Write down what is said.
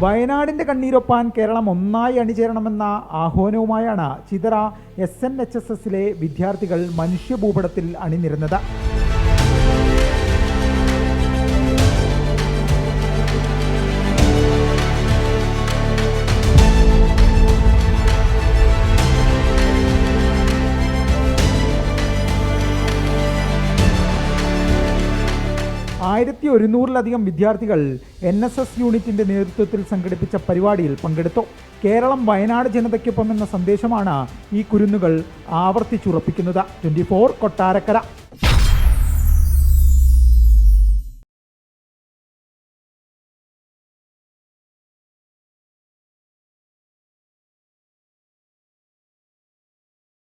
വയനാടിൻ്റെ കണ്ണീരൊപ്പാൻ കേരളം ഒന്നായി അണിചേരണമെന്ന ആഹ്വാനവുമായാണ് ചിതറ SNHSSലെ വിദ്യാർത്ഥികൾ മനുഷ്യഭൂപടത്തിൽ അണിനിരന്നത്. ആയിരത്തി 100-ലധികം വിദ്യാർത്ഥികൾ NSS യൂണിറ്റിൻ്റെ നേതൃത്വത്തിൽ സംഘടിപ്പിച്ച പരിപാടിയിൽ പങ്കെടുത്തു. കേരളം വയനാട് ജനതയ്ക്കൊപ്പം എന്ന സന്ദേശമാണ് ഈ കുരുന്നുകൾ ആവർത്തിച്ചുറപ്പിക്കുന്നത്. 24 കൊട്ടാരക്കര.